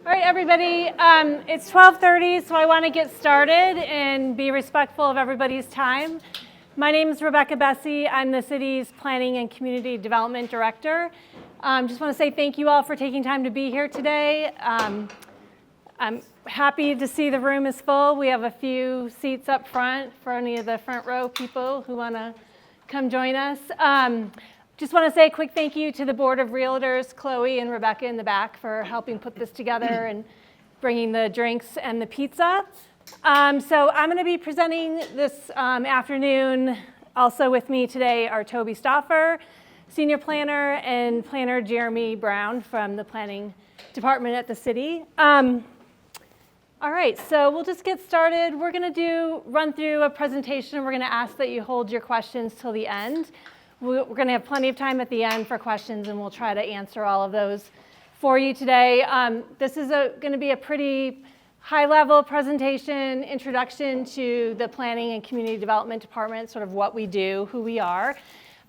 All right, everybody, it's 12:30, so I want to get started and be respectful of everybody's time. My name is Rebecca Bessey. I'm the city's Planning and Community Development Director. Just want to say thank you all for taking time to be here today. I'm happy to see the room is full. We have a few seats up front for any of the front row people who want to come join us. Just want to say a quick thank you to the Board of Realtors, Chloe and Rebecca in the back, for helping put this together and bringing the drinks and the pizza. So I'm going to be presenting this afternoon. Also with me today are Toby Stauffer, Senior Planner, and Planner Jeremy Brown from the Planning Department at the city. All right, so we'll just get started. We're going to run through a presentation. We're going to ask that you hold your questions till the end. We're going to have plenty of time at the end for questions, and we'll try to answer all of those for you today. This is going to be a pretty high-level presentation, introduction to the Planning and Community Development Department, sort of what we do, who we are.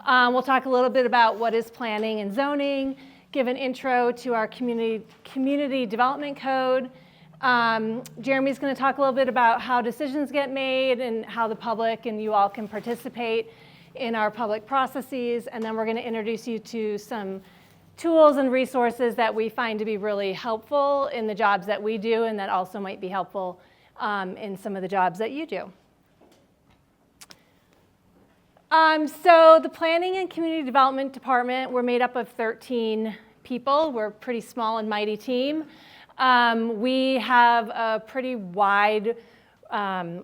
We'll talk a little bit about what is planning and zoning, give an intro to our community development code. Jeremy's going to talk a little bit about how decisions get made and how the public and you all can participate in our public processes, and then we're going to introduce you to some tools and resources that we find to be really helpful in the jobs that we do and that also might be helpful in some of the jobs that you do. So the Planning and Community Development Department, we're made up of 13 people. We're a pretty small and mighty team. We have a pretty wide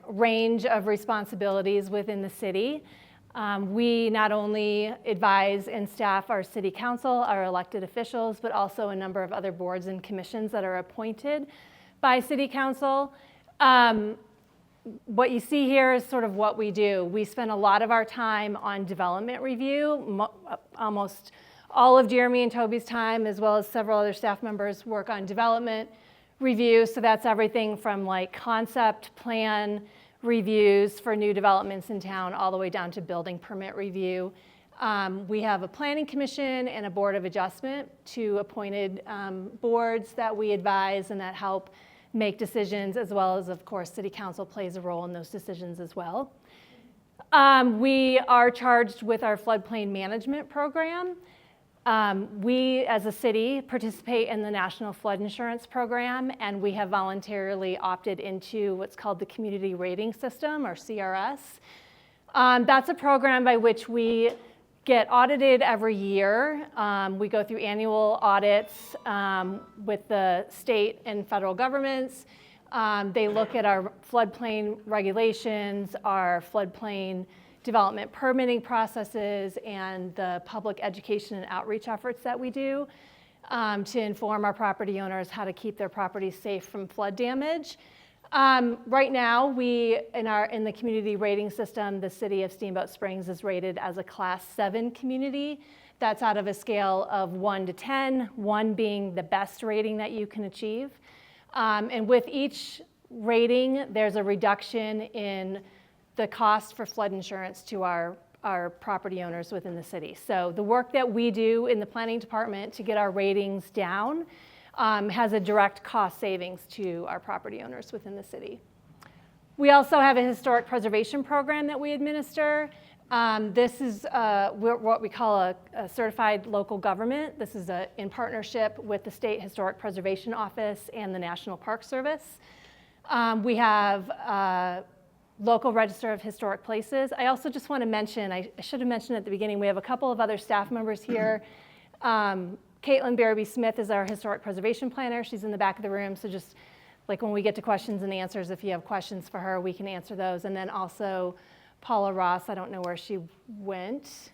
range of responsibilities within the city. We not only advise and staff our city council, our elected officials, but also a number of other boards and commissions that are appointed by city council. What you see here is sort of what we do. We spend a lot of our time on development review. Almost all of Jeremy and Toby's time, as well as several other staff members, work on development review. So that's everything from like concept plan reviews for new developments in town all the way down to building permit review. We have a planning commission and a board of adjustment, two appointed boards that we advise and that help make decisions, as well as, of course, city council plays a role in those decisions as well. We are charged with our floodplain management program. We, as a city, participate in the National Flood Insurance Program, and we have voluntarily opted into what's called the Community Rating System, or CRS. That's a program by which we get audited every year. We go through annual audits with the state and federal governments. They look at our floodplain regulations, our floodplain development permitting processes, and the public education and outreach efforts that we do to inform our property owners how to keep their properties safe from flood damage. Right now, in the community rating system, the city of Steamboat Springs is rated as a Class 7 community. That's out of a scale of 1 to 10, 1 being the best rating that you can achieve. And with each rating, there's a reduction in the cost for flood insurance to our property owners within the city. So the work that we do in the planning department to get our ratings down has a direct cost savings to our property owners within the city. We also have a historic preservation program that we administer. This is what we call a certified local government. This is in partnership with the State Historic Preservation Office and the National Park Service. We have local register of historic places. I also just want to mention, I should have mentioned at the beginning, we have a couple of other staff members here. Caitlin Barabee Smith is our historic preservation planner. She's in the back of the room, so just like when we get to questions and answers, if you have questions for her, we can answer those. And then also Paula Ross, I don't know where she went.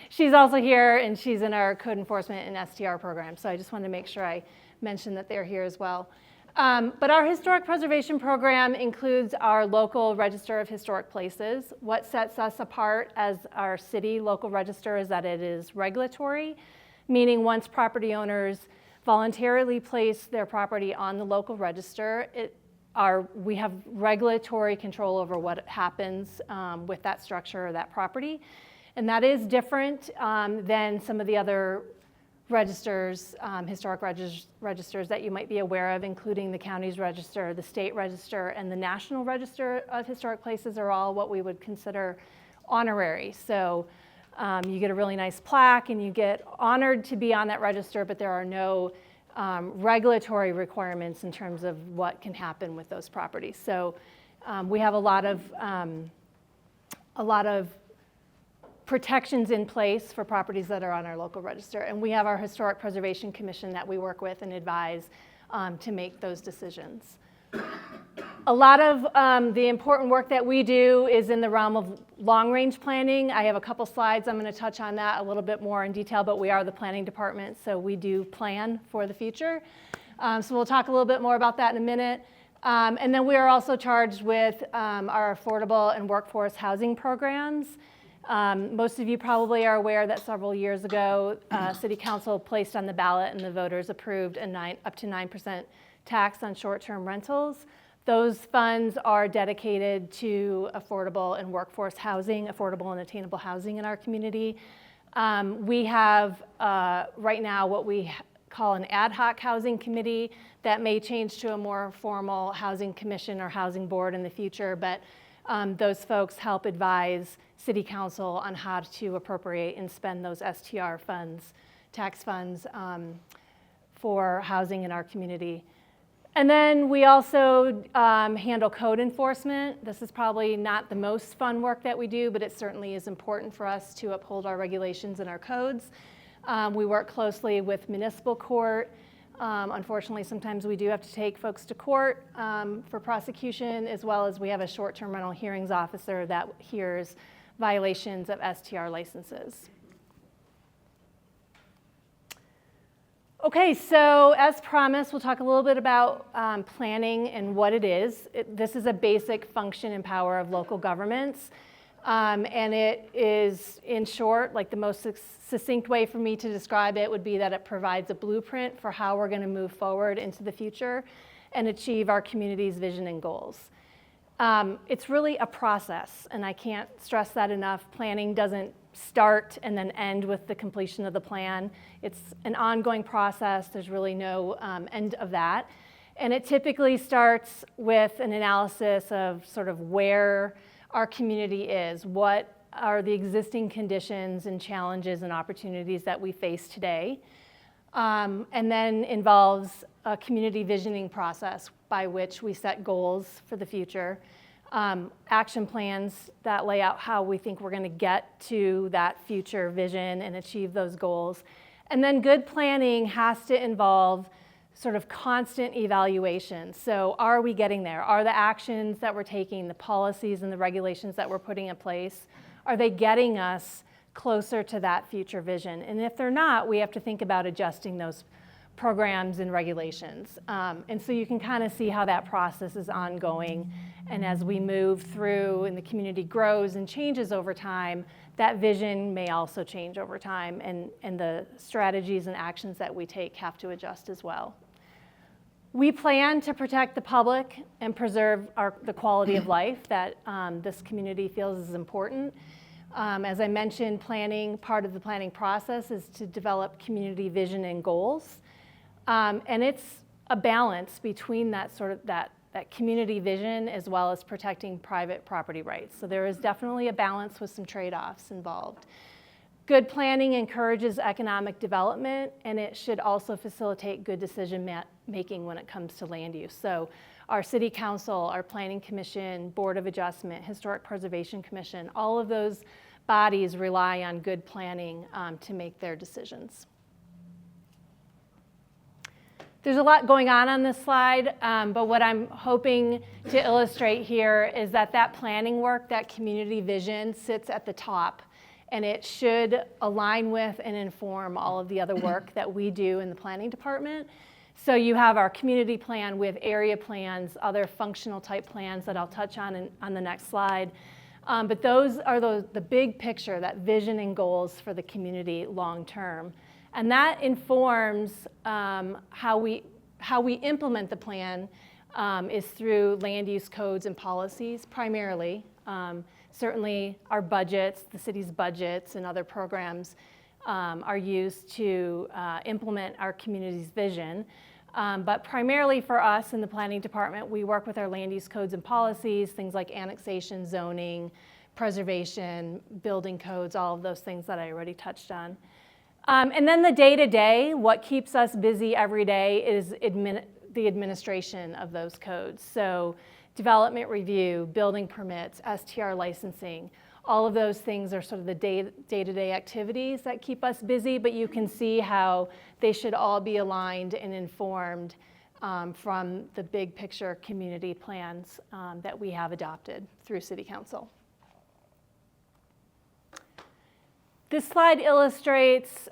She's also here, and she's in our code enforcement and STR program. So I just wanted to make sure I mentioned that they're here as well. But our historic preservation program includes our local register of historic places. What sets us apart as our city local register is that it is regulatory, meaning once property owners voluntarily place their property on the local register, we have regulatory control over what happens with that structure or that property. And that is different than some of the other registers, historic registers that you might be aware of, including the county's register, the state register, and the National Register of Historic Places are all what we would consider honorary. So you get a really nice plaque and you get honored to be on that register, but there are no regulatory requirements in terms of what can happen with those properties. So we have a lot of protections in place for properties that are on our local register. And we have our Historic Preservation Commission that we work with and advise to make those decisions. A lot of the important work that we do is in the realm of long-range planning. I have a couple slides. I'm going to touch on that a little bit more in detail, but we are the planning department, so we do plan for the future. So we'll talk a little bit more about that in a minute. And then we are also charged with our affordable and workforce housing programs. Most of you probably are aware that several years ago, City Council placed on the ballot and the voters approved up to 9% tax on short-term rentals. Those funds are dedicated to affordable and workforce housing, affordable and attainable housing in our community. We have right now what we call an ad hoc housing committee that may change to a more formal housing commission or housing board in the future, but those folks help advise City Council on how to appropriate and spend those STR funds, tax funds, for housing in our community. And then we also handle code enforcement. This is probably not the most fun work that we do, but it certainly is important for us to uphold our regulations and our codes. We work closely with municipal court. Unfortunately, sometimes we do have to take folks to court for prosecution, as well as we have a short-term rental hearings officer that hears violations of STR licenses. Okay, so as promised, we'll talk a little bit about planning and what it is. This is a basic function and power of local governments. And it is, in short, like the most succinct way for me to describe it would be that it provides a blueprint for how we're going to move forward into the future and achieve our community's vision and goals. It's really a process, and I can't stress that enough. Planning doesn't start and then end with the completion of the plan. It's an ongoing process. There's really no end of that. And it typically starts with an analysis of sort of where our community is, what are the existing conditions and challenges and opportunities that we face today, and then involves a community visioning process by which we set goals for the future, action plans that lay out how we think we're going to get to that future vision and achieve those goals. And then good planning has to involve sort of constant evaluation. So are we getting there? Are the actions that we're taking, the policies and the regulations that we're putting in place, are they getting us closer to that future vision? And if they're not, we have to think about adjusting those programs and regulations. And so you can kind of see how that process is ongoing. And as we move through and the community grows and changes over time, that vision may also change over time, and the strategies and actions that we take have to adjust as well. We plan to protect the public and preserve the quality of life that this community feels is important. As I mentioned, part of the planning process is to develop community vision and goals. And it's a balance between that community vision as well as protecting private property rights. So there is definitely a balance with some trade-offs involved. Good planning encourages economic development, and it should also facilitate good decision making when it comes to land use. So our City Council, our Planning Commission, Board of Adjustment, Historic Preservation Commission, all of those bodies rely on good planning to make their decisions. There's a lot going on this slide, but what I'm hoping to illustrate here is that planning work, that community vision sits at the top, and it should align with and inform all of the other work that we do in the planning department. So you have our community plan with area plans, other functional type plans that I'll touch on the next slide. But those are the big picture, that vision and goals for the community long term. And that informs how we implement the plan is through land use codes and policies primarily. Certainly our budgets, the city's budgets and other programs are used to implement our community's vision. But primarily for us in the planning department, we work with our land use codes and policies, things like annexation, zoning, preservation, building codes, all of those things that I already touched on. And then the day-to-day, what keeps us busy every day is the administration of those codes. So development review, building permits, STR licensing, all of those things are sort of the day-to-day activities that keep us busy, but you can see how they should all be aligned and informed from the big picture community plans that we have adopted through City Council. This slide illustrates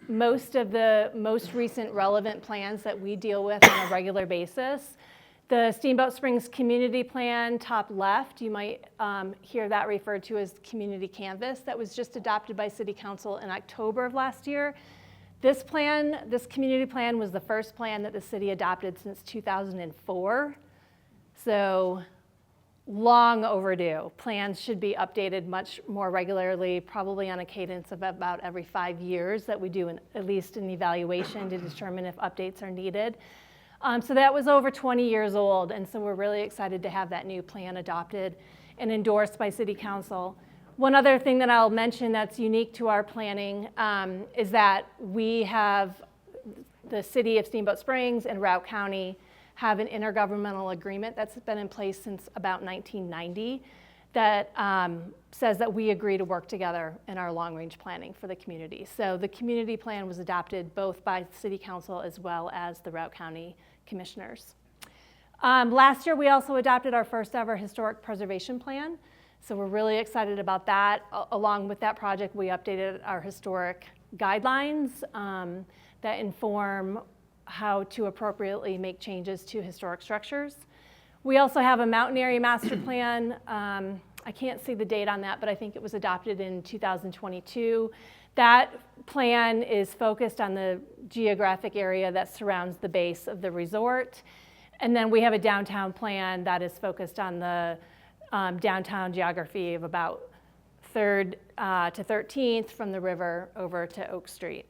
most of the most recent relevant plans that we deal with on a regular basis. The Steamboat Springs Community Plan, top left, you might hear that referred to as Community Canvas, that was just adopted by City Council in October of last year. This plan, this community plan, was the first plan that the city adopted since 2004. So long overdue. Plans should be updated much more regularly, probably on a cadence of about every 5 years that we do at least an evaluation to determine if updates are needed. So that was over 20 years old, and so we're really excited to have that new plan adopted and endorsed by City Council. One other thing that I'll mention that's unique to our planning is that we have the City of Steamboat Springs and Routt County have an intergovernmental agreement that's been in place since about 1990 that says that we agree to work together in our long-range planning for the community. So the community plan was adopted both by City Council as well as the Routt County Commissioners. Last year, we also adopted our first ever historic preservation plan. So we're really excited about that. Along with that project, we updated our historic guidelines that inform how to appropriately make changes to historic structures. We also have a mountain area master plan. I can't see the date on that, but I think it was adopted in 2022. That plan is focused on the geographic area that surrounds the base of the resort. And then we have a downtown plan that is focused on the downtown geography of about 3rd to 13th from the river over to Oak Street.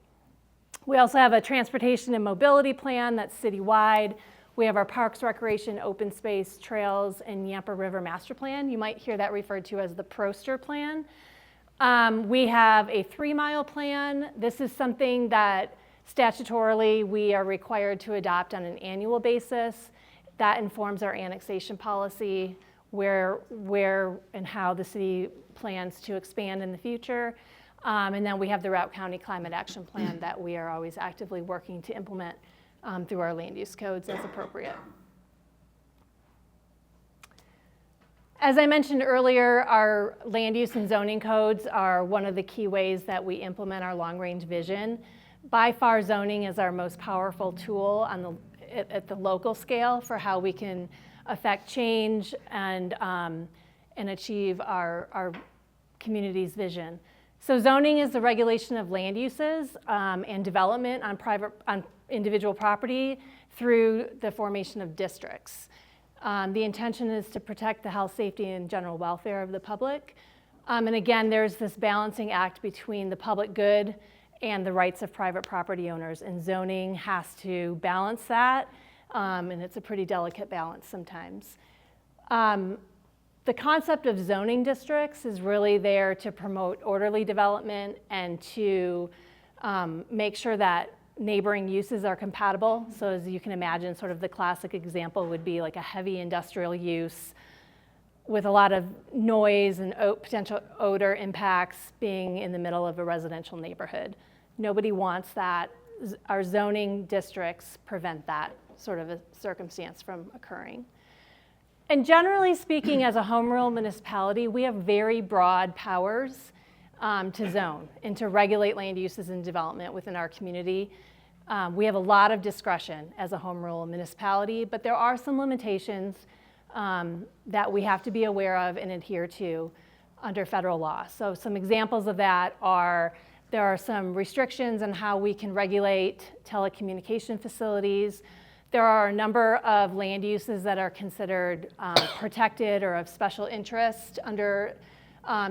We also have a transportation and mobility plan that's citywide. We have our parks, recreation, open space, trails, and Yampa River master plan. You might hear that referred to as the Proster plan. We have a 3-mile plan. This is something that statutorily we are required to adopt on an annual basis. That informs our annexation policy, where and how the city plans to expand in the future. And then we have the Routt County Climate Action Plan that we are always actively working to implement through our land use codes as appropriate. As I mentioned earlier, our land use and zoning codes are one of the key ways that we implement our long-range vision. By far, zoning is our most powerful tool at the local scale for how we can affect change and achieve our community's vision. So zoning is the regulation of land uses and development on individual property through the formation of districts. The intention is to protect the health, safety, and general welfare of the public. And again, there's this balancing act between the public good and the rights of private property owners, and zoning has to balance that, and it's a pretty delicate balance sometimes. The concept of zoning districts is really there to promote orderly development and to make sure that neighboring uses are compatible. So as you can imagine, sort of the classic example would be like a heavy industrial use with a lot of noise and potential odor impacts being in the middle of a residential neighborhood. Nobody wants that. Our zoning districts prevent that sort of a circumstance from occurring. And generally speaking, as a home rule municipality, we have very broad powers to zone and to regulate land uses and development within our community. We have a lot of discretion as a home rule municipality, but there are some limitations that we have to be aware of and adhere to under federal law. So some examples of that are, there are some restrictions on how we can regulate telecommunication facilities. There are a number of land uses that are considered protected or of special interest under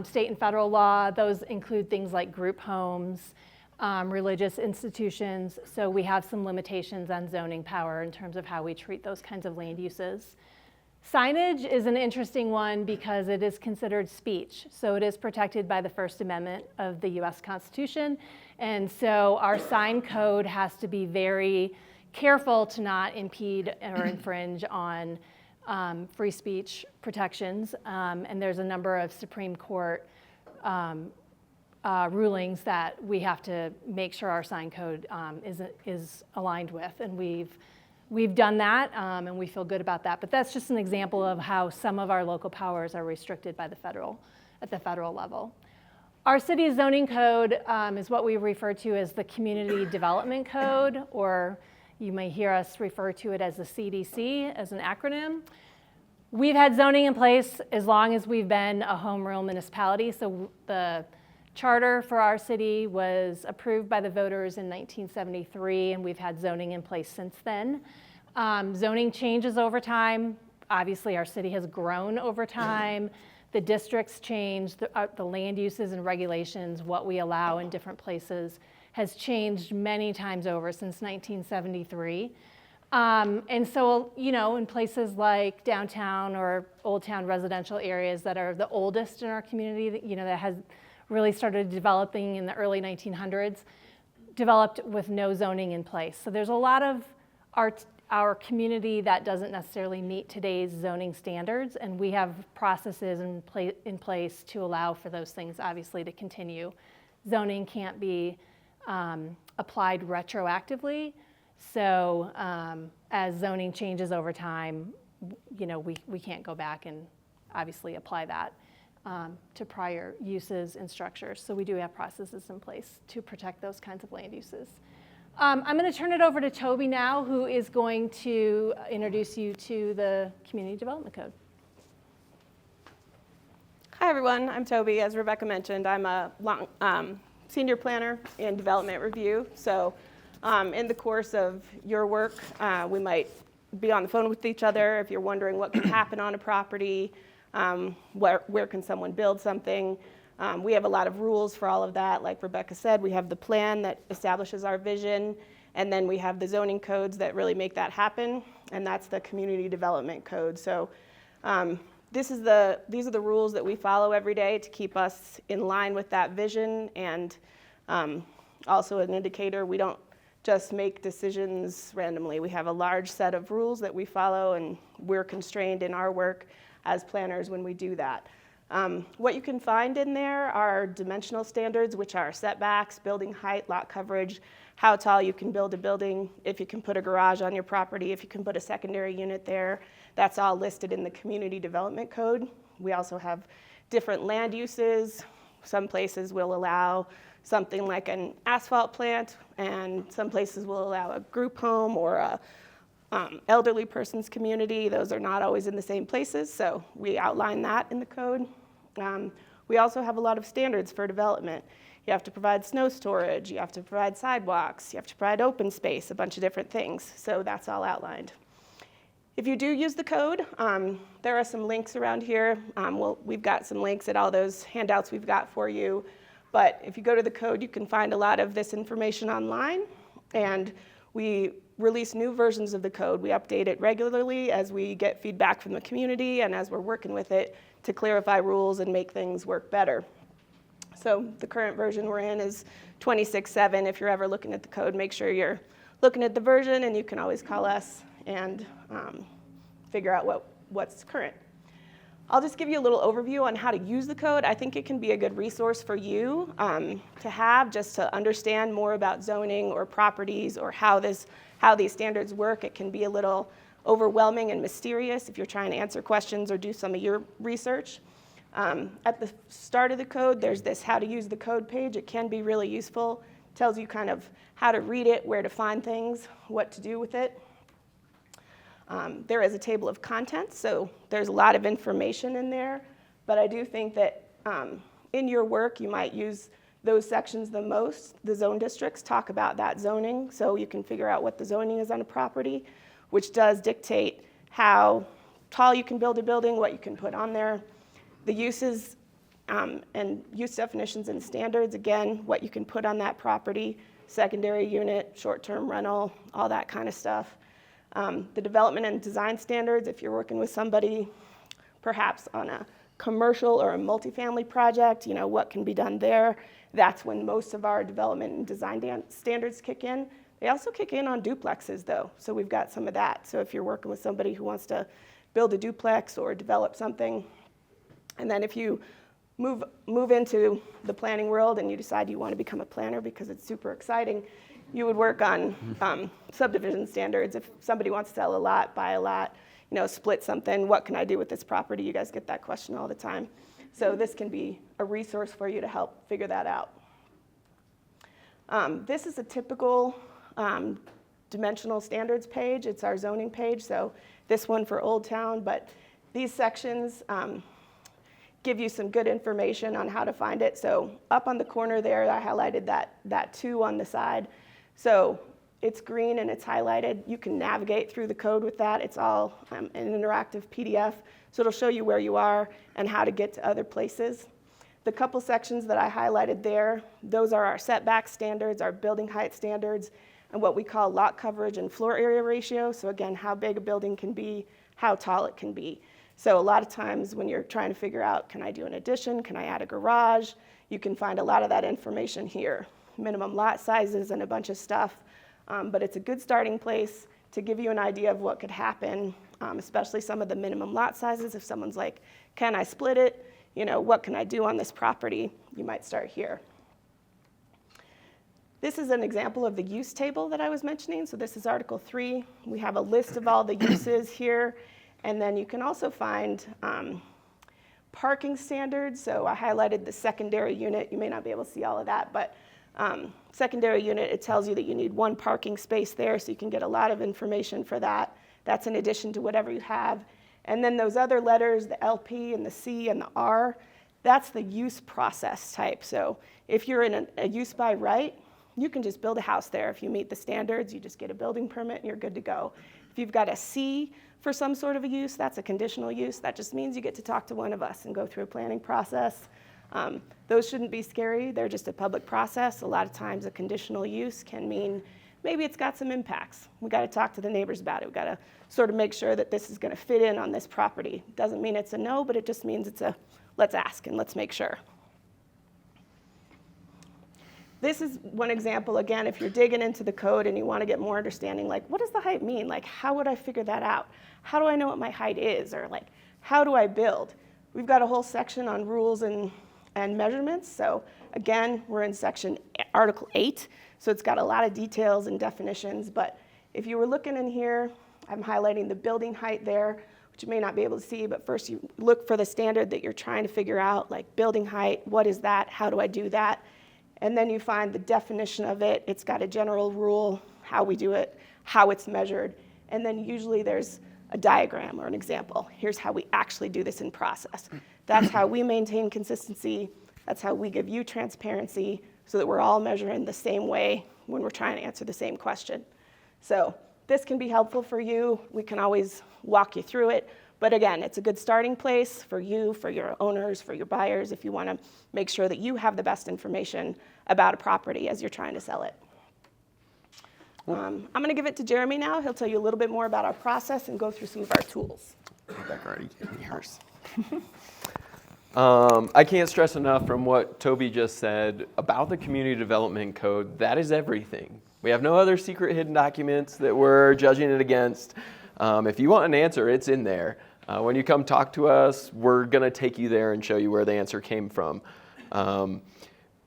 state and federal law. Those include things like group homes, religious institutions. So we have some limitations on zoning power in terms of how we treat those kinds of land uses. Signage is an interesting one because it is considered speech. So it is protected by the First Amendment of the US Constitution. And so our sign code has to be very careful to not impede or infringe on free speech protections. And there's a number of Supreme Court rulings that we have to make sure our sign code is aligned with. And we've done that, and we feel good about that. But that's just an example of how some of our local powers are restricted by at the federal level. Our city's zoning code is what we refer to as the Community Development Code, or you may hear us refer to it as the CDC as an acronym. We've had zoning in place as long as we've been a home rule municipality. So the charter for our city was approved by the voters in 1973, and we've had zoning in place since then. Zoning changes over time. Obviously, our city has grown over time. The districts change, the land uses and regulations, what we allow in different places has changed many times over since 1973. And so, in places like downtown or Old Town residential areas that are the oldest in our community, that has really started developing in the early 1900s, developed with no zoning in place. So there's a lot of our community that doesn't necessarily meet today's zoning standards, and we have processes in place to allow for those things, obviously, to continue. Zoning can't be applied retroactively, so as zoning changes over time, we can't go back and obviously apply that to prior uses and structures. So we do have processes in place to protect those kinds of land uses. I'm going to turn it over to Toby now, who is going to introduce you to the Community Development Code. Hi everyone, I'm Toby. As Rebecca mentioned, I'm a senior planner in development review. So in the course of your work, we might be on the phone with each other if you're wondering what can happen on a property. Where can someone build something? We have a lot of rules for all of that. Like Rebecca said, we have the plan that establishes our vision, and then we have the zoning codes that really make that happen, and that's the Community Development Code. So these are the rules that we follow every day to keep us in line with that vision, and also an indicator we don't just make decisions randomly. We have a large set of rules that we follow, and we're constrained in our work as planners when we do that. What you can find in there are dimensional standards, which are setbacks, building height, lot coverage, how tall you can build a building, if you can put a garage on your property, if you can put a secondary unit there. That's all listed in the Community Development Code. We also have different land uses. Some places will allow something like an asphalt plant, and some places will allow a group home or a elderly person's community. Those are not always in the same places, so we outline that in the code. We also have a lot of standards for development. You have to provide snow storage, you have to provide sidewalks, you have to provide open space, a bunch of different things, so that's all outlined. If you do use the code, there are some links around here. We've got some links at all those handouts we've got for you, but if you go to the code, you can find a lot of this information online, and we release new versions of the code. We update it regularly as we get feedback from the community and as we're working with it to clarify rules and make things work better. So the current version we're in is 26.7. If you're ever looking at the code, make sure you're looking at the version, and you can always call us and figure out what's current. I'll just give you a little overview on how to use the code. I think it can be a good resource for you to have, just to understand more about zoning or properties or how these standards work. It can be a little overwhelming and mysterious if you're trying to answer questions or do some of your research. At the start of the code, there's this how to use the code page. It can be really useful. It tells you kind of how to read it, where to find things, what to do with it. There is a table of contents, so there's a lot of information in there, but I do think that in your work you might use those sections the most. The zone districts talk about that zoning, so you can figure out what the zoning is on a property, which does dictate how tall you can build a building, what you can put on there. The uses and use definitions and standards, again, what you can put on that property, secondary unit, short-term rental, all that kind of stuff. The development and design standards, if you're working with somebody perhaps on a commercial or a multifamily project, what can be done there. That's when most of our development and design standards kick in. They also kick in on duplexes though, so we've got some of that. So if you're working with somebody who wants to build a duplex or develop something, and then if you move into the planning world and you decide you want to become a planner because it's super exciting, you would work on subdivision standards. If somebody wants to sell a lot, buy a lot, split something, what can I do with this property? You guys get that question all the time. So this can be a resource for you to help figure that out. This is a typical dimensional standards page. It's our zoning page, so this one for Old Town, but these sections give you some good information on how to find it. So up on the corner there, I highlighted that 2 on the side. So it's green and it's highlighted. You can navigate through the code with that. It's all an interactive PDF, so it'll show you where you are and how to get to other places. The couple sections that I highlighted there, those are our setback standards, our building height standards, and what we call lot coverage and floor area ratio. So again, how big a building can be, how tall it can be. So a lot of times when you're trying to figure out, can I do an addition, can I add a garage, you can find a lot of that information here. Minimum lot sizes and a bunch of stuff, but it's a good starting place to give you an idea of what could happen, especially some of the minimum lot sizes. If someone's like, can I split it? What can I do on this property? You might start here. This is an example of the use table that I was mentioning. So this is Article 3. We have a list of all the uses here. And then you can also find parking standards. So I highlighted the secondary unit. You may not be able to see all of that, but secondary unit, it tells you that you need 1 parking space there, so you can get a lot of information for that. That's in addition to whatever you have. And then those other letters, the LP and the C and the R, that's the use process type. So if you're in a use by right, you can just build a house there. If you meet the standards, you just get a building permit and you're good to go. If you've got a C for some sort of a use, that's a conditional use. That just means you get to talk to one of us and go through a planning process. Those shouldn't be scary. They're just a public process. A lot of times a conditional use can mean maybe it's got some impacts. We got to talk to the neighbors about it. We got to sort of make sure that this is going to fit in on this property. Doesn't mean it's a no, but it just means it's a let's ask and let's make sure. This is one example, again, if you're digging into the code and you want to get more understanding, like what does the height mean? Like how would I figure that out? How do I know what my height is? Or like how do I build? We've got a whole section on rules and measurements. So again, we're in section Article 8. So it's got a lot of details and definitions. But if you were looking in here, I'm highlighting the building height there, which you may not be able to see. But first you look for the standard that you're trying to figure out, like building height, what is that? How do I do that? And then you find the definition of it. It's got a general rule, how we do it, how it's measured. And then usually there's a diagram or an example. Here's how we actually do this in process. That's how we maintain consistency. That's how we give you transparency so that we're all measuring the same way when we're trying to answer the same question. So this can be helpful for you. We can always walk you through it. But again, it's a good starting place for you, for your owners, for your buyers, if you want to make sure that you have the best information about a property as you're trying to sell it. I'm going to give it to Jeremy now. He'll tell you a little bit more about our process and go through some of our tools. Rebecca already gave me yours. I can't stress enough from what Toby just said about the community development code. That is everything. We have no other secret hidden documents that we're judging it against. If you want an answer, it's in there. When you come talk to us, we're going to take you there and show you where the answer came from.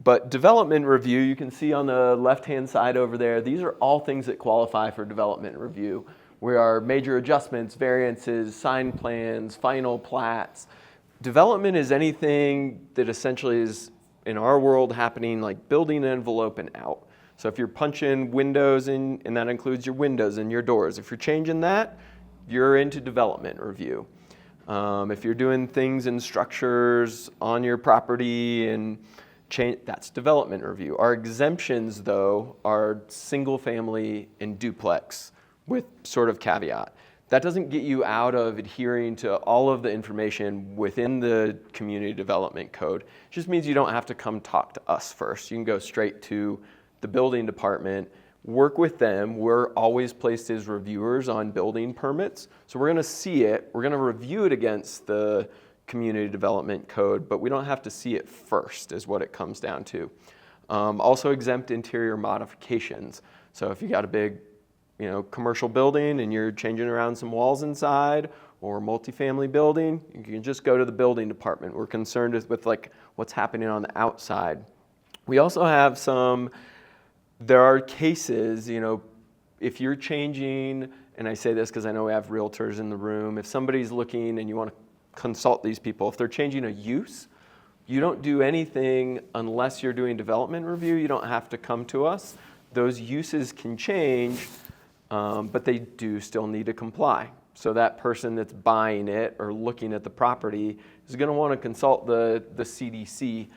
But development review, you can see on the left-hand side over there, these are all things that qualify for development review. We are major adjustments, variances, sign plans, final plats. Development is anything that essentially is, in our world, happening like building an envelope and out. So if you're punching windows in, and that includes your windows and your doors, if you're changing that, you're into development review. If you're doing things in structures on your property and that's development review. Our exemptions, though, are single family and duplex with sort of caveat. That doesn't get you out of adhering to all of the information within the community development code. It just means you don't have to come talk to us first. You can go straight to the building department, work with them. We're always placed as reviewers on building permits. So we're going to see it. We're going to review it against the community development code, but we don't have to see it first is what it comes down to. Also exempt interior modifications. So if you got a big commercial building and you're changing around some walls inside, or multifamily building, you can just go to the building department. We're concerned with like what's happening on the outside. We also have there are cases, if you're changing, and I say this because I know we have realtors in the room, if somebody's looking and you want to consult these people, if they're changing a use, you don't do anything unless you're doing development review. You don't have to come to us. Those uses can change, but they do still need to comply. So that person that's buying it or looking at the property is going to want to consult the CDC.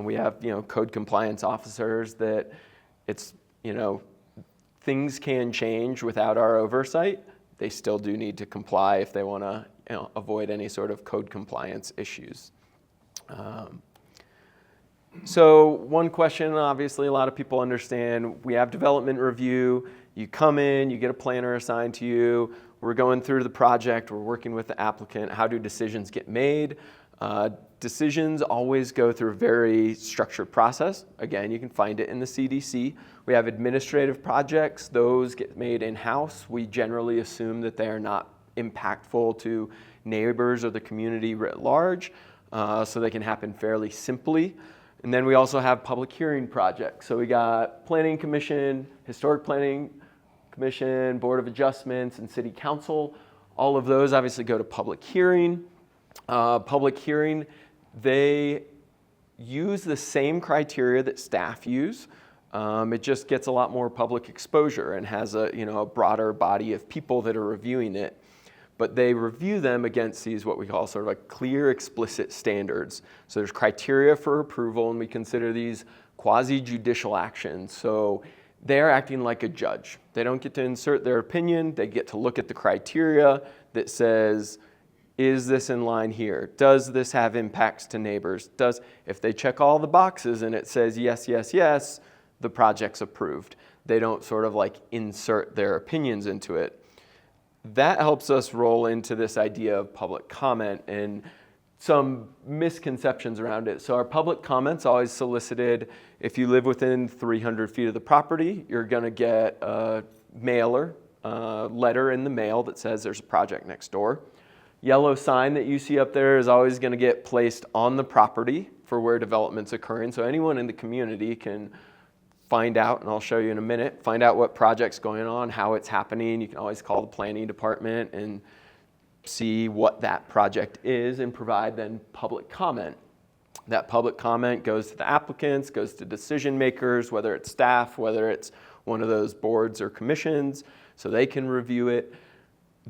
We have code compliance officers that things can change without our oversight. They still do need to comply if they want to avoid any sort of code compliance issues. So one question, obviously a lot of people understand, we have development review. You come in, you get a planner assigned to you. We're going through the project. We're working with the applicant. How do decisions get made? Decisions always go through a very structured process. Again, you can find it in the CDC. We have administrative projects. Those get made in-house. We generally assume that they are not impactful to neighbors or the community writ large, so they can happen fairly simply. And then we also have public hearing projects. So we got Planning Commission, Historic Planning Commission, Board of Adjustments, and City Council. All of those obviously go to public hearing. Public hearing, they use the same criteria that staff use. It just gets a lot more public exposure and has a broader body of people that are reviewing it. But they review them against these what we call sort of like clear, explicit standards. So there's criteria for approval, and we consider these quasi-judicial actions. So they're acting like a judge. They don't get to insert their opinion. They get to look at the criteria that says, is this in line here? Does this have impacts to neighbors? If they check all the boxes and it says yes, yes, yes, the project's approved. They don't sort of like insert their opinions into it. That helps us roll into this idea of public comment and some misconceptions around it. So our public comment's always solicited. If you live within 300 feet of the property, you're going to get a mailer, letter in the mail that says there's a project next door. Yellow sign that you see up there is always going to get placed on the property for where development's occurring. So anyone in the community can find out, and I'll show you in a minute, find out what project's going on, how it's happening. You can always call the planning department and see what that project is and provide then public comment. That public comment goes to the applicants, goes to decision makers, whether it's staff, whether it's one of those boards or commissions, so they can review it.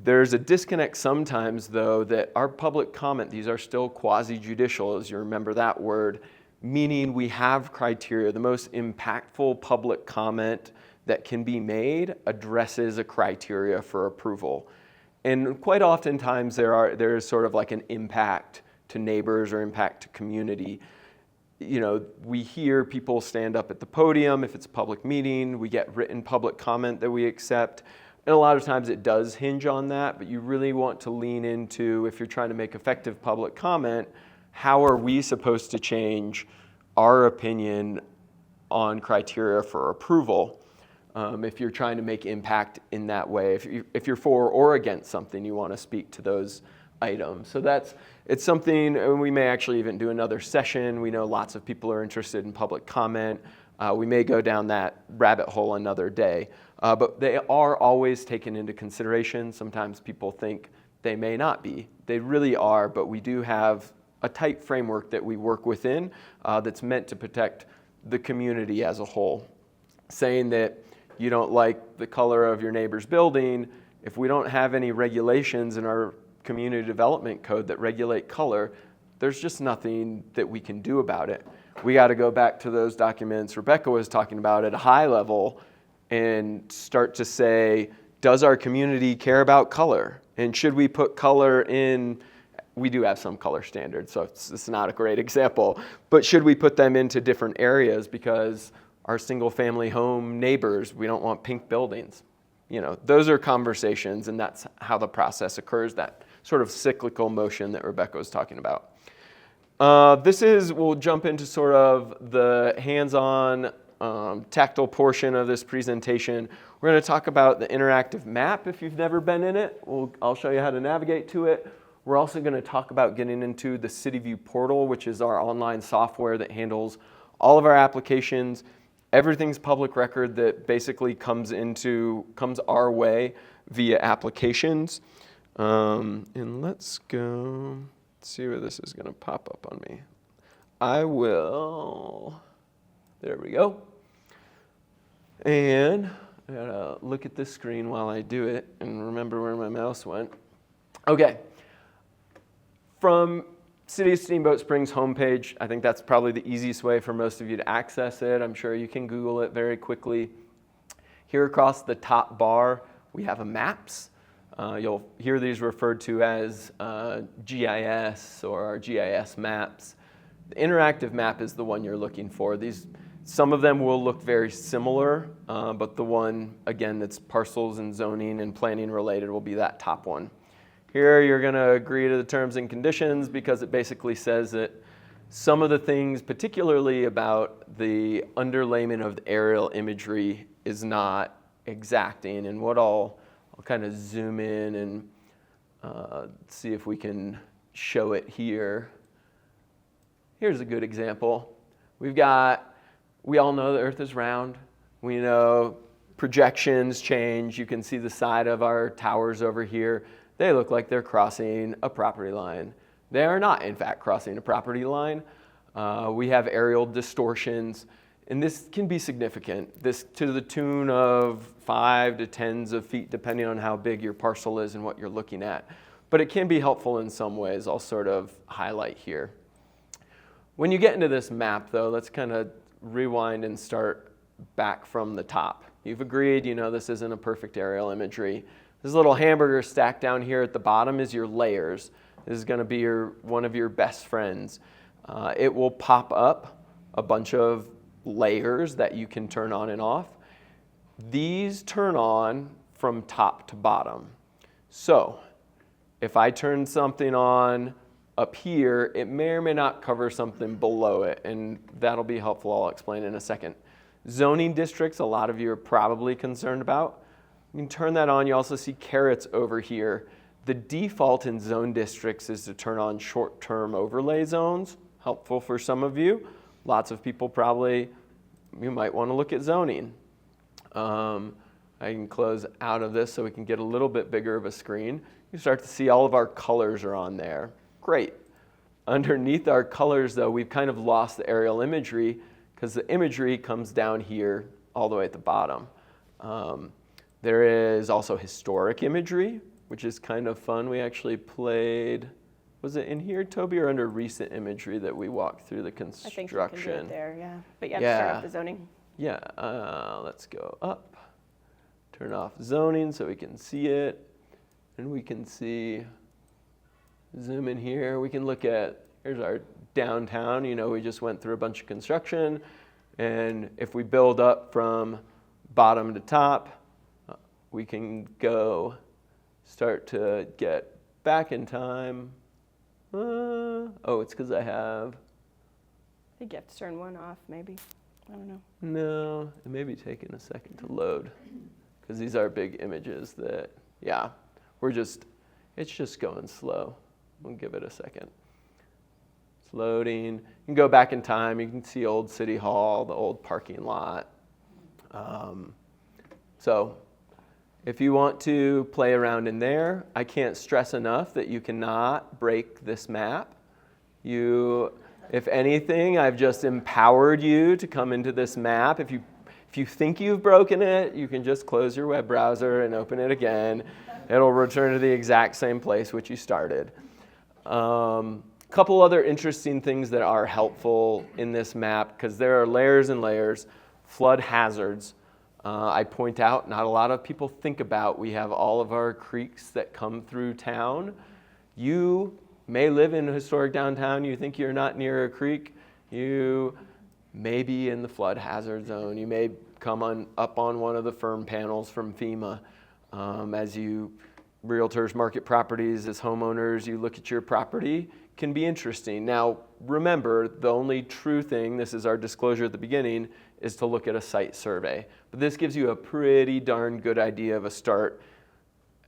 There's a disconnect sometimes, though, that our public comment, these are still quasi-judicial, as you remember that word, meaning we have criteria. The most impactful public comment that can be made addresses a criteria for approval. And quite oftentimes there is sort of like an impact to neighbors or impact to community. We hear people stand up at the podium if it's a public meeting. We get written public comment that we accept. And a lot of times it does hinge on that, but you really want to lean into, if you're trying to make effective public comment, how are we supposed to change our opinion on criteria for approval? If you're trying to make impact in that way, if you're for or against something, you want to speak to those items. So it's something, and we may actually even do another session. We know lots of people are interested in public comment. We may go down that rabbit hole another day. But they are always taken into consideration. Sometimes people think they may not be. They really are, but we do have a tight framework that we work within that's meant to protect the community as a whole. Saying that you don't like the color of your neighbor's building, if we don't have any regulations in our community development code that regulate color, there's just nothing that we can do about it. We got to go back to those documents Rebecca was talking about at a high level and start to say, does our community care about color? And should we put color in? We do have some color standards, so it's not a great example. But should we put them into different areas because our single-family home neighbors, we don't want pink buildings? Those are conversations, and that's how the process occurs, that sort of cyclical motion that Rebecca was talking about. We'll jump into sort of the hands-on tactile portion of this presentation. We're going to talk about the interactive map. If you've never been in it, I'll show you how to navigate to it. We're also going to talk about getting into the CityView portal, which is our online software that handles all of our applications. Everything's public record that basically comes our way via applications. And let's see where this is going to pop up on me. There we go. And I gotta look at this screen while I do it and remember where my mouse went. Okay. From City of Steamboat Springs homepage, I think that's probably the easiest way for most of you to access it. I'm sure you can Google it very quickly. Here across the top bar, we have a maps. You'll hear these referred to as GIS or our GIS maps. The interactive map is the one you're looking for. Some of them will look very similar, but the one, again, that's parcels and zoning and planning related will be that top one. Here you're going to agree to the terms and conditions because it basically says that some of the things, particularly about the underlayment of the aerial imagery, is not exacting. And what I'll kind of zoom in and see if we can show it here. Here's a good example. We all know the Earth is round. We know projections change. You can see the side of our towers over here. They look like they're crossing a property line. They are not, in fact, crossing a property line. We have aerial distortions, and this can be significant. This to the tune of 5 to tens of feet, depending on how big your parcel is and what you're looking at. But it can be helpful in some ways. I'll sort of highlight here. When you get into this map, though, let's kind of rewind and start back from the top. You've agreed, this isn't a perfect aerial imagery. This little hamburger stack down here at the bottom is your layers. This is going to be one of your best friends. It will pop up a bunch of layers that you can turn on and off. These turn on from top to bottom. So if I turn something on up here, it may or may not cover something below it, and that'll be helpful. I'll explain in a second. Zoning districts, a lot of you are probably concerned about. You can turn that on. You also see carrots over here. The default in zone districts is to turn on short-term overlay zones. Helpful for some of you. Lots of people you might want to look at zoning. I can close out of this so we can get a little bit bigger of a screen. You start to see all of our colors are on there. Great. Underneath our colors, though, we've kind of lost the aerial imagery because the imagery comes down here all the way at the bottom. There is also historic imagery, which is kind of fun. We actually played, was it in here, Toby, or under recent imagery that we walked through the construction? I think you can do it there, yeah. But you have to start off the zoning. Yeah, let's go up, turn off zoning so we can see it, and we can see, zoom in here, we can look at, here's our downtown. We just went through a bunch of construction, and if we build up from bottom to top, we can start to get back in time. It's because I think you have to turn one off, maybe. I don't know. No, it may be taking a second to load because these are big images that, it's just going slow. We'll give it a second. It's loading. You can go back in time. You can see old City Hall, the old parking lot. So if you want to play around in there, I can't stress enough that you cannot break this map. If anything, I've just empowered you to come into this map. If you think you've broken it, you can just close your web browser and open it again. It'll return to the exact same place which you started. Couple other interesting things that are helpful in this map, because there are layers and layers. Flood hazards. I point out, not a lot of people think about, we have all of our creeks that come through town. You may live in a historic downtown, you think you're not near a creek, you may be in the flood hazard zone, you may come up on one of the firm panels from FEMA. As you realtors market properties, as homeowners, you look at your property, can be interesting. Now, remember, the only true thing, this is our disclosure at the beginning, is to look at a site survey. But this gives you a pretty darn good idea of a start.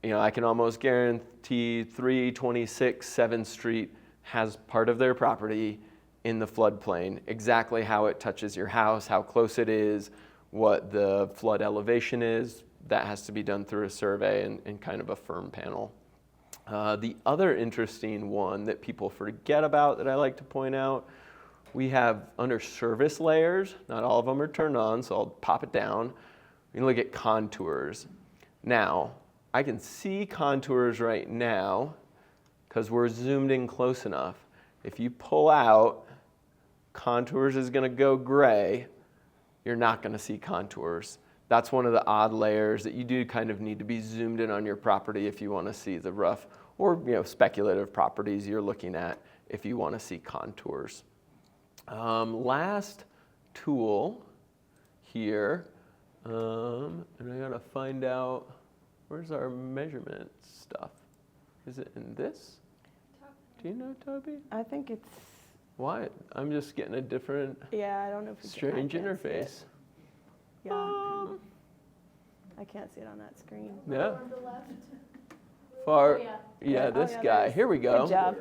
You know, I can almost guarantee 326 7th Street has part of their property in the floodplain. Exactly how it touches your house, how close it is, what the flood elevation is, that has to be done through a survey and kind of a firm panel. The other interesting one that people forget about that I like to point out, we have under service layers, not all of them are turned on, so I'll pop it down. We can look at contours. Now, I can see contours right now because we're zoomed in close enough. If you pull out, contours is going to go gray. You're not going to see contours. That's one of the odd layers that you do kind of need to be zoomed in on your property if you want to see the rough or speculative properties you're looking at if you want to see contours. Last tool here, and I gotta find out, where's our measurement stuff? Is it in this? Do you know, Toby? I think it's, Why? I'm just getting a different, yeah, I don't know if it's strange interface. Yeah. I can't see it on that screen. Yeah. Far, yeah. this yeah, guy. there's- Here we go. Good job.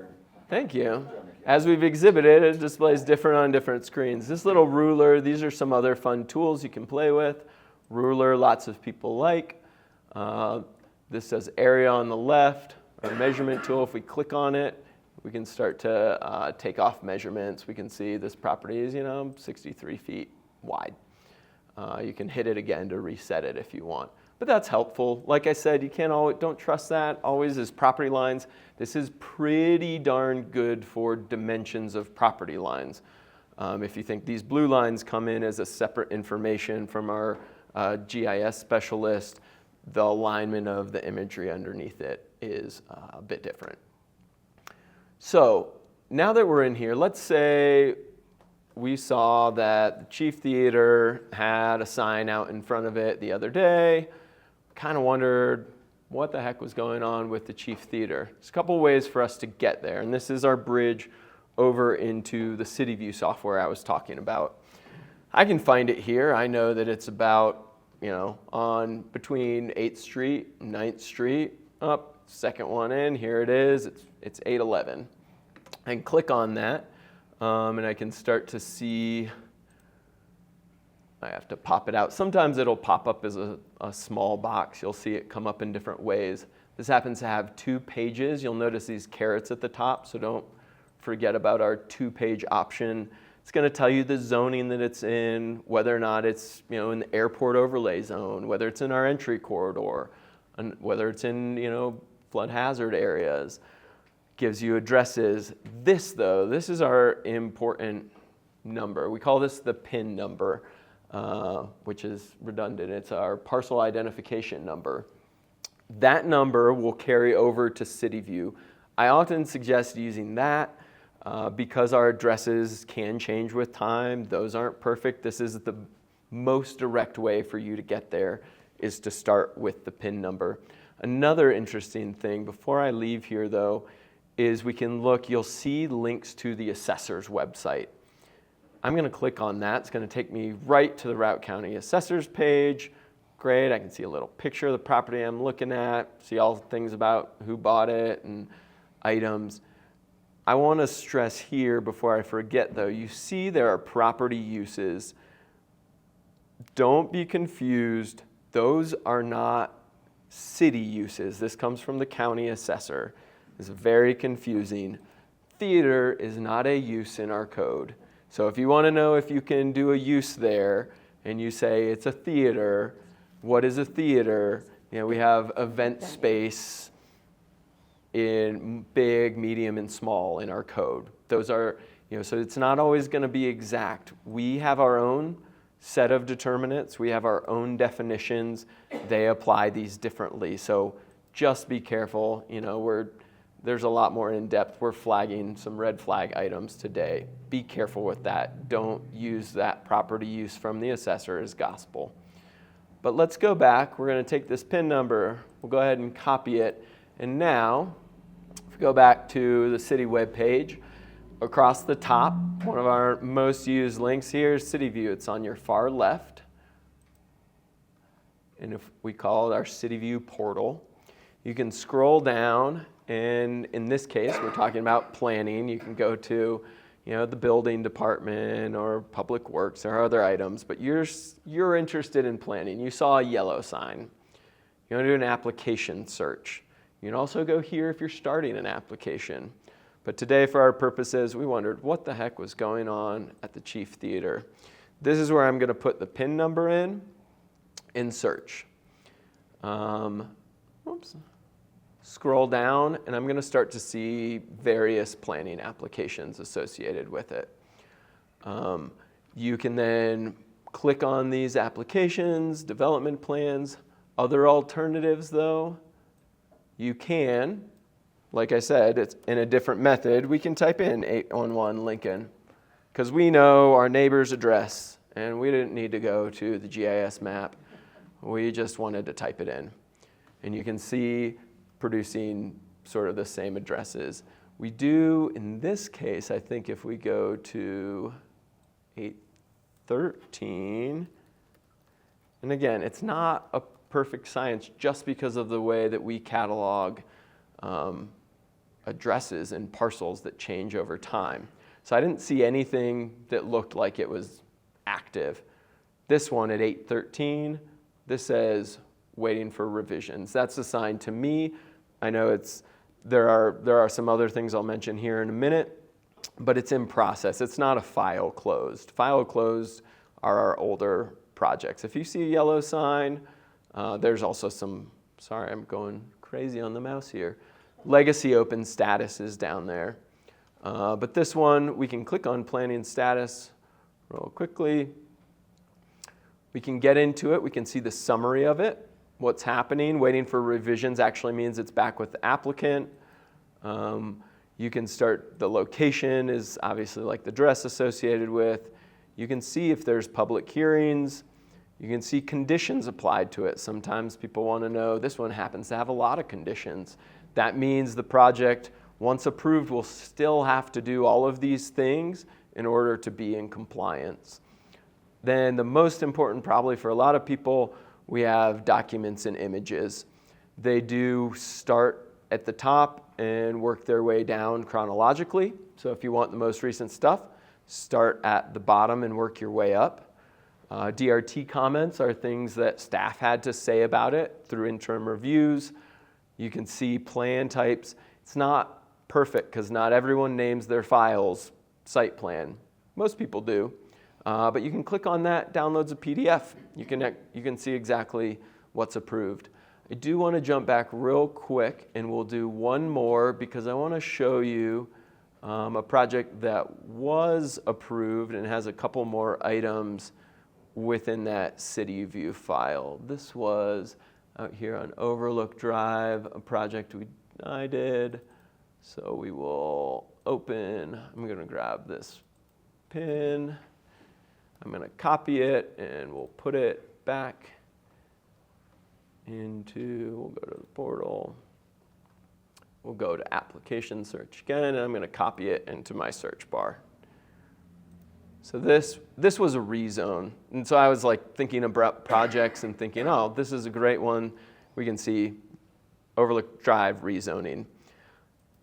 Thank you. As we've exhibited, it displays different on different screens. This little ruler, these are some other fun tools you can play with. Ruler, lots of people like. This says area on the left, our measurement tool. If we click on it, we can start to take off measurements. We can see this property is, 63 feet wide. You can hit it again to reset it if you want. But that's helpful. Like I said, you can't always, don't trust that always as property lines. This is pretty darn good for dimensions of property lines. If you think these blue lines come in as a separate information from our GIS specialist, the alignment of the imagery underneath it is a bit different. So now that we're in here, let's say we saw that the Chief Theater had a sign out in front of it the other day. Kind of wondered what the heck was going on with the Chief Theater. There's a couple ways for us to get there, and this is our bridge over into the CityView software I was talking about. I can find it here. I know that it's about, on between 8th Street and 9th Street, up, second one in, here it is, it's 811. I can click on that, and I can start to see, I have to pop it out. Sometimes it'll pop up as a small box. You'll see it come up in different ways. This happens to have 2 pages. You'll notice these carets at the top, so don't forget about our 2-page option. It's going to tell you the zoning that it's in, whether or not it's in the airport overlay zone, whether it's in our entry corridor, and whether it's in flood hazard areas. Gives you addresses. This is our important number. We call this the PIN number. Which is redundant. It's our parcel identification number. That number will carry over to CityView. I often suggest using that because our addresses can change with time. Those aren't perfect. This is the most direct way for you to get there, is to start with the PIN number. Another interesting thing, before I leave here though, is we can look, you'll see links to the assessor's website. I'm going to click on that. It's going to take me right to the Routt County Assessor's page. Great, I can see a little picture of the property I'm looking at, see all the things about who bought it and items. I want to stress here before I forget though, you see there are property uses. Don't be confused. Those are not city uses. This comes from the county assessor. It's very confusing. Theater is not a use in our code. So if you want to know if you can do a use there and you say it's a theater, what is a theater? We have event space in big, medium, and small in our code. Those are, so it's not always going to be exact. We have our own set of determinants. We have our own definitions. They apply these differently. So just be careful. There's a lot more in depth. We're flagging some red flag items today. Be careful with that. Don't use that property use from the assessor as gospel. But let's go back. We're going to take this PIN number. We'll go ahead and copy it. And now, if we go back to the city webpage, across the top, one of our most used links here is CityView. It's on your far left. And if we call it our CityView portal, you can scroll down, and in this case, we're talking about planning. You can go to, the building department or public works or other items, but you're interested in planning. You saw a yellow sign. You want to do an application search. You can also go here if you're starting an application. But today, for our purposes, we wondered what the heck was going on at the Chief Theater. This is where I'm going to put the PIN number in search. Scroll down, and I'm going to start to see various planning applications associated with it. You can then click on these applications, development plans. Other alternatives, though, you can, like I said, it's in a different method. We can type in 811 Lincoln because we know our neighbor's address, and we didn't need to go to the GIS map. We just wanted to type it in. And you can see producing sort of the same addresses. We do, in this case, I think if we go to 813, and again, it's not a perfect science just because of the way that we catalog addresses and parcels that change over time. So I didn't see anything that looked like it was active. This one at 813, this says waiting for revisions. That's a sign to me. I know there are some other things I'll mention here in a minute, but it's in process. It's not a file closed. File closed are our older projects. If you see a yellow sign, there's also some, sorry, I'm going crazy on the mouse here. Legacy open status is down there. But this one, we can click on planning status real quickly. We can get into it. We can see the summary of it. What's happening, waiting for revisions actually means it's back with the applicant. You can start, the location is obviously like the address associated with. You can see if there's public hearings. You can see conditions applied to it. Sometimes people want to know, this one happens to have a lot of conditions. That means the project, once approved, will still have to do all of these things in order to be in compliance. Then the most important probably for a lot of people, we have documents and images. They do start at the top and work their way down chronologically. So if you want the most recent stuff, start at the bottom and work your way up. DRT comments are things that staff had to say about it through interim reviews. You can see plan types. It's not perfect because not everyone names their files site plan. Most people do. But you can click on that, downloads a PDF. You can see exactly what's approved. I do want to jump back real quick, and we'll do one more because I want to show you a project that was approved and has a couple more items within that CityView file. This was out here on Overlook Drive, a project I did. So we will open, I'm going to grab this pin. I'm going to copy it, and we'll put it back we'll go to the portal. We'll go to application search again, and I'm going to copy it into my search bar. So this was a rezone. And so I was like thinking about projects and thinking, oh, this is a great one. We can see Overlook Drive rezoning.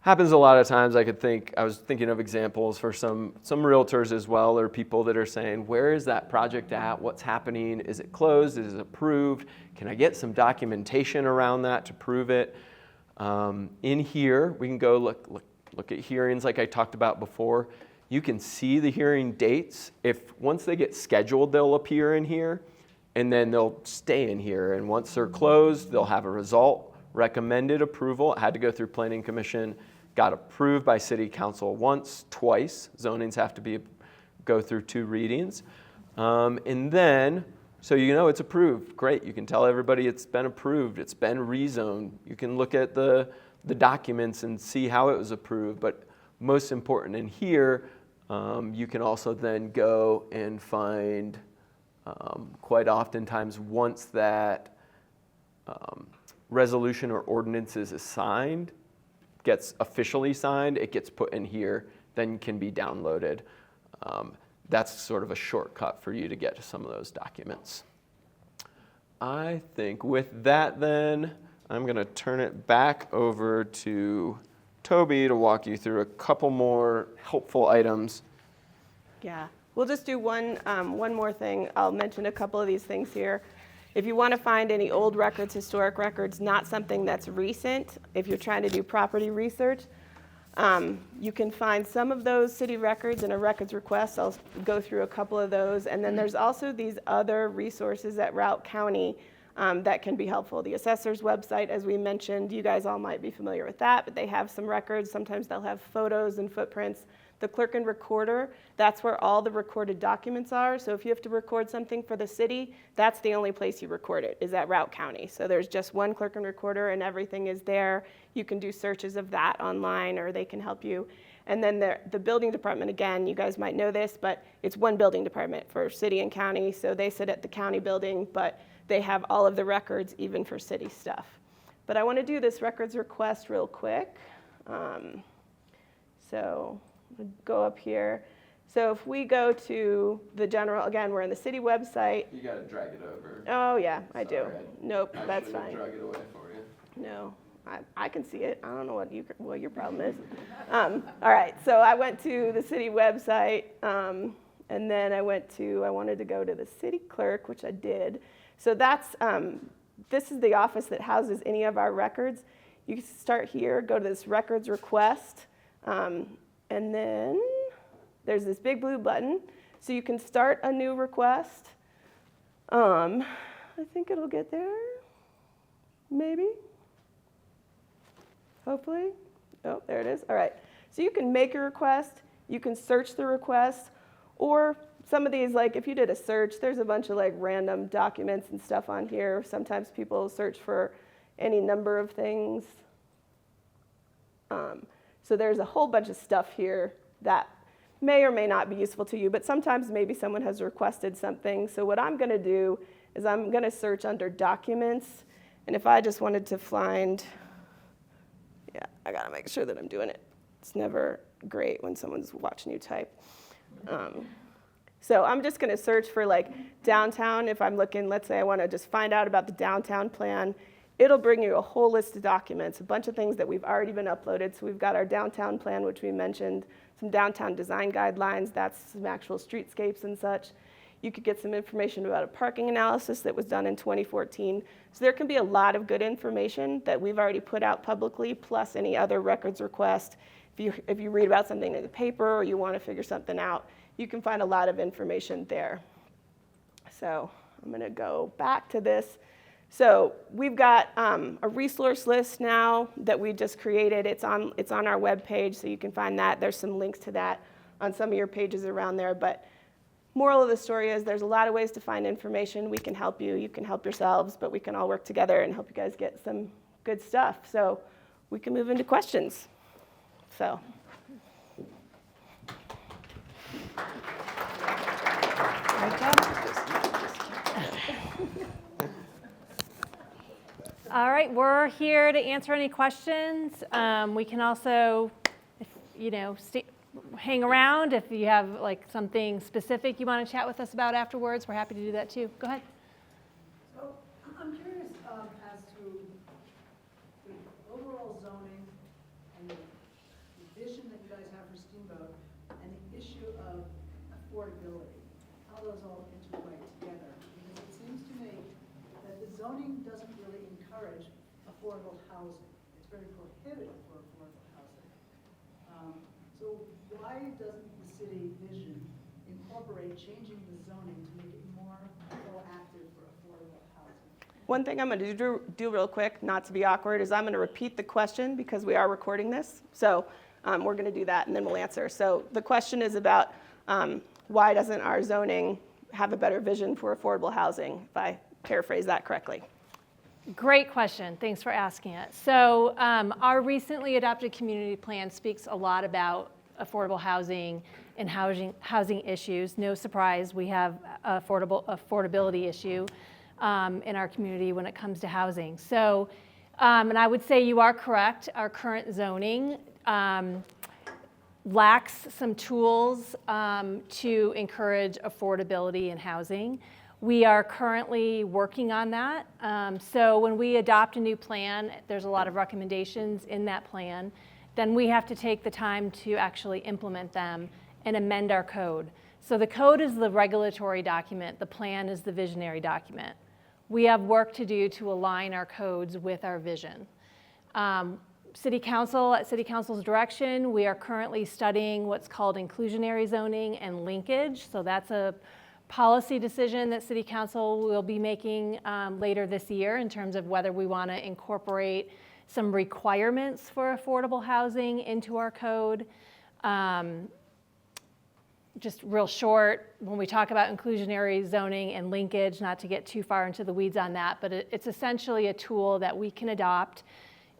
Happens a lot of times. I was thinking of examples for some realtors as well, or people that are saying, where is that project at? What's happening? Is it closed? Is it approved? Can I get some documentation around that to prove it? In here, we can go look at hearings like I talked about before. You can see the hearing dates. Once they get scheduled, they'll appear in here, and then they'll stay in here. And once they're closed, they'll have a result. Recommended approval. It had to go through Planning Commission. Got approved by City Council once, twice. Zonings have to go through 2 readings. And then, so you know it's approved. Great. You can tell everybody it's been approved. It's been rezoned. You can look at the documents and see how it was approved. But most important in here, you can also then go and find, quite oftentimes once that resolution or ordinance is signed, gets officially signed, it gets put in here, then can be downloaded. That's sort of a shortcut for you to get to some of those documents. I think with that then, I'm going to turn it back over to Toby to walk you through a couple more helpful items. Yeah, we'll just do one more thing. I'll mention a couple of these things here. If you want to find any old records, historic records, not something that's recent, if you're trying to do property research, you can find some of those city records in a records request. I'll go through a couple of those. And then there's also these other resources at Routt County that can be helpful. The assessor's website, as we mentioned, you guys all might be familiar with that, but they have some records. Sometimes they'll have photos and footprints. The clerk and recorder, that's where all the recorded documents are. So if you have to record something for the city, that's the only place you record it, is at Routt County. So there's just one clerk and recorder and everything is there. You can do searches of that online or they can help you. And then the building department, again, you guys might know this, but it's one building department for city and county. So they sit at the county building, but they have all of the records even for city stuff. But I want to do this records request real quick. So we'll go up here. So if we go to the general, again, we're in the city website. You got to drag it over. Oh, yeah, I do. Sorry. Nope, that's fine. Drag it away for you. No, I can see it. I don't know what your problem is. All right, so I went to the city website, and then I wanted to go to the city clerk, which I did. So that's, this is the office that houses any of our records. You can start here, go to this records request, and then there's this big blue button. So you can start a new request. I think it'll get there, maybe. Hopefully. Oh, there it is. All right. So you can make a request. You can search the request. Or some of these, like if you did a search, there's a bunch of like random documents and stuff on here. Sometimes people search for any number of things. So there's a whole bunch of stuff here that may or may not be useful to you, but sometimes maybe someone has requested something. So what I'm going to do is I'm going to search under documents. And if I just wanted to find, yeah, I got to make sure that I'm doing it. It's never great when someone's watching you type. So I'm just going to search for like downtown. If I'm looking, let's say I want to just find out about the downtown plan, it'll bring you a whole list of documents, a bunch of things that we've already been uploaded. So we've got our downtown plan, which we mentioned, some downtown design guidelines, that's some actual streetscapes and such. You could get some information about a parking analysis that was done in 2014. So there can be a lot of good information that we've already put out publicly, plus any other records request. If you read about something in the paper or you want to figure something out, you can find a lot of information there. So I'm going to go back to this. So we've got a resource list now that we just created. It's on our webpage, so you can find that. There's some links to that on some of your pages around there. But moral of the story is there's a lot of ways to find information. We can help you. You can help yourselves, but we can all work together and help you guys get some good stuff. So we can move into questions. So. Great job. All right, we're here to answer any questions. We can also, hang around if you have like something specific you want to chat with us about afterwards. We're happy to do that too. Go ahead. So I'm curious as to the overall zoning and the vision that you guys have for Steamboat and the issue of affordability, how those all interplay together. Because it seems to me that the zoning doesn't really encourage affordable housing. It's very prohibitive for affordable housing. So why doesn't the city vision incorporate changing the zoning to make it more proactive for affordable housing? One thing I'm going to do real quick, not to be awkward, is I'm going to repeat the question because we are recording this. So we're going to do that and then we'll answer. So the question is about why doesn't our zoning have a better vision for affordable housing, if I paraphrase that correctly? Great question. Thanks for asking it. So our recently adopted community plan speaks a lot about affordable housing and housing issues. No surprise, we have affordability issue in our community when it comes to housing. So, and I would say you are correct. Our current zoning lacks some tools to encourage affordability in housing. We are currently working on that. So when we adopt a new plan, there's a lot of recommendations in that plan. Then we have to take the time to actually implement them and amend our code. So the code is the regulatory document. The plan is the visionary document. We have work to do to align our codes with our vision. City Council, at City Council's direction, we are currently studying what's called inclusionary zoning and linkage. So that's a policy decision that City Council will be making later this year in terms of whether we want to incorporate some requirements for affordable housing into our code. Just real short, when we talk about inclusionary zoning and linkage, not to get too far into the weeds on that, but it's essentially a tool that we can adopt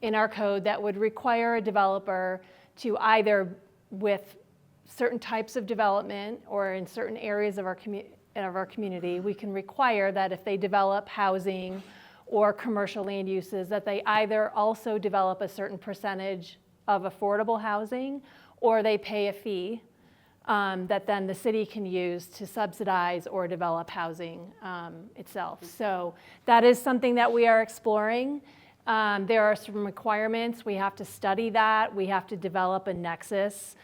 in our code that would require a developer to either, with certain types of development or in certain areas of our community, we can require that if they develop housing or commercial land uses, that they either also develop a certain percentage of affordable housing or they pay a fee that then the city can use to subsidize or develop housing itself. So that is something that we are exploring. There are some requirements. We have to study that. We have to develop a nexus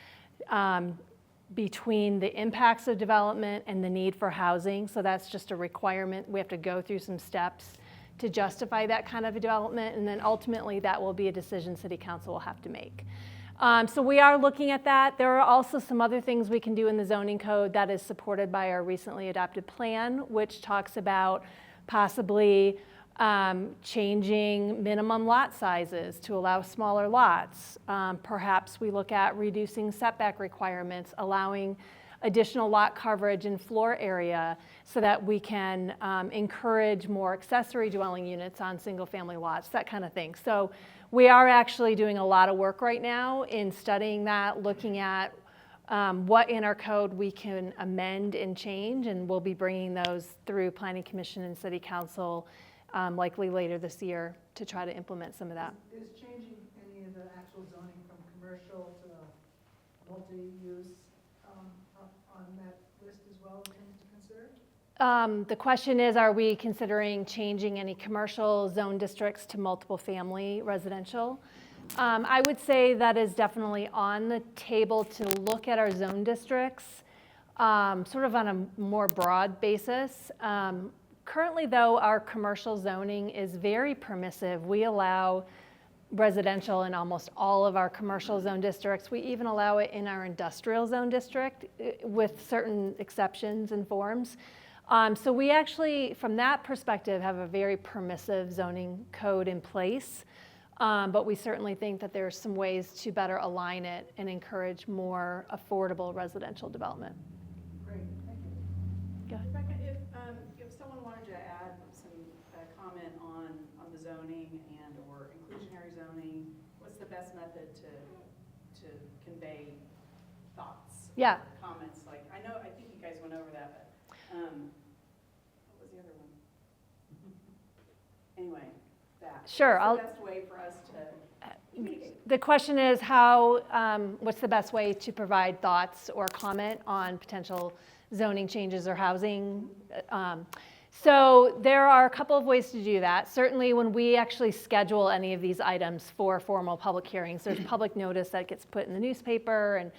between the impacts of development and the need for housing. So that's just a requirement. We have to go through some steps to justify that kind of a development, and then ultimately that will be a decision City Council will have to make. So we are looking at that. There are also some other things we can do in the zoning code that is supported by our recently adopted plan, which talks about possibly changing minimum lot sizes to allow smaller lots. Perhaps we look at reducing setback requirements, allowing additional lot coverage and floor area so that we can encourage more accessory dwelling units on single family lots, that kind of thing. So we are actually doing a lot of work right now in studying that, looking at what in our code we can amend and change, and we'll be bringing those through Planning Commission and City Council likely later this year to try to implement some of that. Is changing any of the actual zoning from commercial to multi-use on that list as well, things to consider? The question is, are we considering changing any commercial zone districts to multiple family residential? I would say that is definitely on the table to look at our zone districts sort of on a more broad basis. Currently, though, our commercial zoning is very permissive. We allow residential in almost all of our commercial zone districts. We even allow it in our industrial zone district with certain exceptions and forms. So we actually, from that perspective, have a very permissive zoning code in place. But we certainly think that there's some ways to better align it and encourage more affordable residential development. Great, thank you. Go ahead. Rebecca, if someone wanted to add some comment on the zoning and or inclusionary zoning, what's the best method to convey thoughts? Yeah. Comments, like, I think you guys went over that, but what was the other one? Anyway, that. Sure, What's the best way for us to communicate? The question is what's the best way to provide thoughts or comment on potential zoning changes or housing? So there are a couple of ways to do that. Certainly when we actually schedule any of these items for formal public hearings, there's public notice that gets put in the newspaper,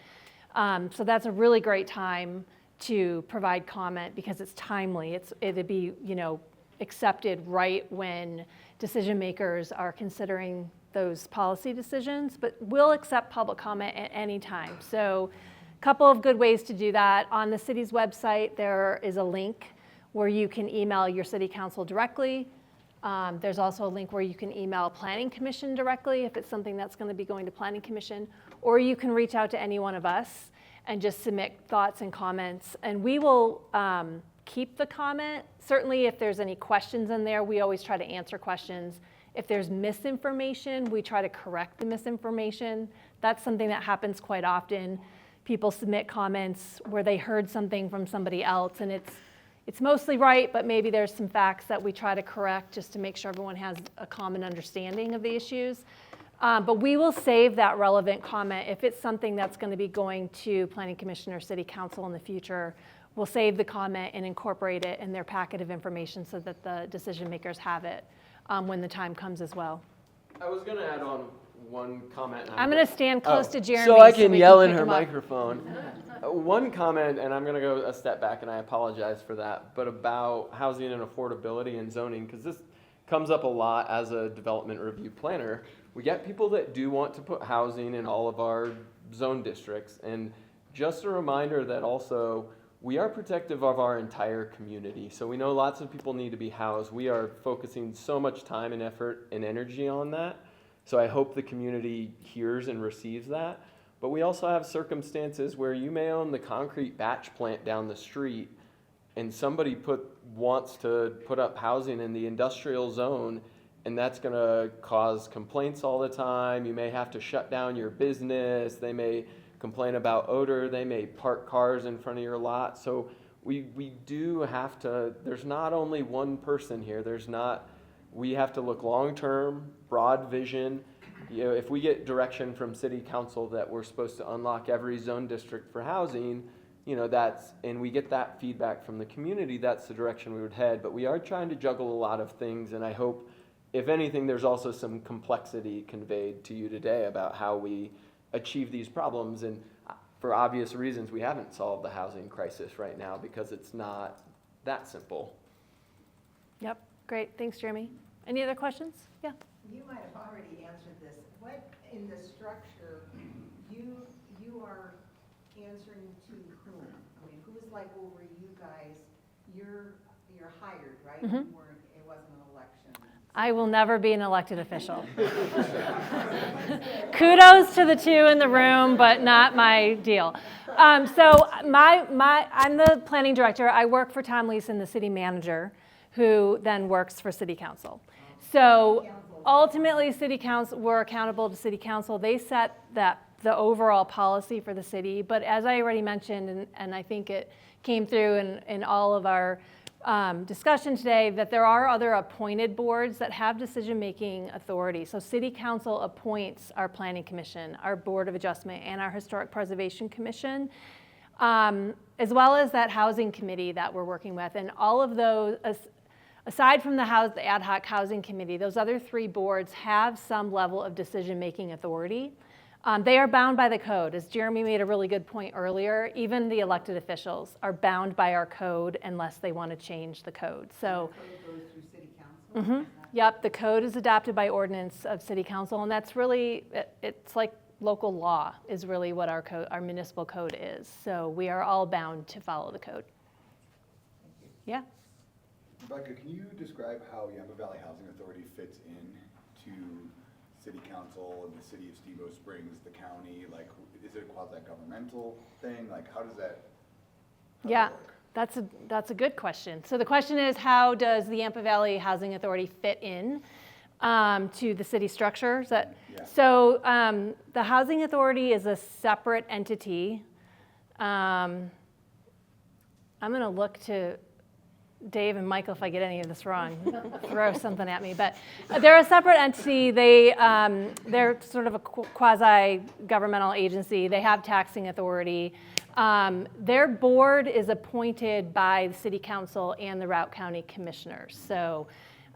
and so that's a really great time to provide comment because it's timely. It'd be, accepted right when decision makers are considering those policy decisions, but we'll accept public comment at any time. So a couple of good ways to do that. On the city's website, there is a link where you can email your city council directly. There's also a link where you can email Planning Commission directly if it's something that's going to be going to Planning Commission, or you can reach out to any one of us and just submit thoughts and comments. And we will keep the comment. Certainly if there's any questions in there, we always try to answer questions. If there's misinformation, we try to correct the misinformation. That's something that happens quite often. People submit comments where they heard something from somebody else, and it's mostly right, but maybe there's some facts that we try to correct just to make sure everyone has a common understanding of the issues. But we will save that relevant comment. If it's something that's going to be going to Planning Commission or City Council in the future, we'll save the comment and incorporate it in their packet of information so that the decision makers have it when the time comes as well. I was going to add on one comment. I'm going to stand close to Jeremy so I can we yell in pick her him up. microphone. One comment, and I'm going to go a step back, and I apologize for that, but about housing and affordability and zoning, because this comes up a lot as a development review planner. We get people that do want to put housing in all of our zone districts, and just a reminder that also we are protective of our entire community. So we know lots of people need to be housed. We are focusing so much time and effort and energy on that. So I hope the community hears and receives that. But we also have circumstances where you may own the concrete batch plant down the street and somebody wants to put up housing in the industrial zone, and that's going to cause complaints all the time. You may have to shut down your business. They may complain about odor. They may park cars in front of your lot. So we do have to, there's not only one person here. We have to look long-term, broad vision. You know, if we get direction from City Council that we're supposed to unlock every zone district for housing, you know, and we get that feedback from the community, that's the direction we would head. But we are trying to juggle a lot of things, and I hope, if anything, there's also some complexity conveyed to you today about how we achieve these problems. And for obvious reasons, we haven't solved the housing crisis right now because it's not that simple. Yep, great, thanks Jeremy. Any other questions? Yeah. You might have already answered this. What in the structure, you are answering to whom? I mean, who's like over you guys? You're hired, right? Mm-hmm. You weren't, it wasn't an election. I will never be an elected official. Kudos to the two in the room, but not my deal. So I'm the planning director. I work for Tom Leeson, the city manager, who then works for City Council. So ultimately, City Council, we're accountable to City Council. They set the overall policy for the city. But as I already mentioned, and I think it came through in all of our discussion today, that there are other appointed boards that have decision-making authority. So City Council appoints our Planning Commission, our Board of Adjustment, and our Historic Preservation Commission, as well as that Housing Committee that we're working with. And all of those, aside from the Ad Hoc Housing Committee, those other three boards have some level of decision-making authority. They are bound by the code. As Jeremy made a really good point earlier, even the elected officials are bound by our code unless they want to change the code. So, The code goes through City Council? mm-hmm. Yep, the code is adopted by ordinance of City Council, and that's really, it's like local law is really what our municipal code is. So we are all bound to follow the code. Yeah. Rebecca, can you describe how Yamba Valley Housing Authority fits in to City Council and the city of Steamboat Springs, the county? Like, is it a quasi-governmental thing? Like, how does that work? That's a good question. So the question is, how does the Yampa Valley Housing Authority fit in to the city structure? Is that, Yeah. So the Housing Authority is a separate entity. I'm going to look to Dave and Michael if I get any of this wrong. Throw something at me. But they're a separate entity. They're sort of a quasi-governmental agency. They have taxing authority. Their board is appointed by the City Council and the Routt County Commissioners. So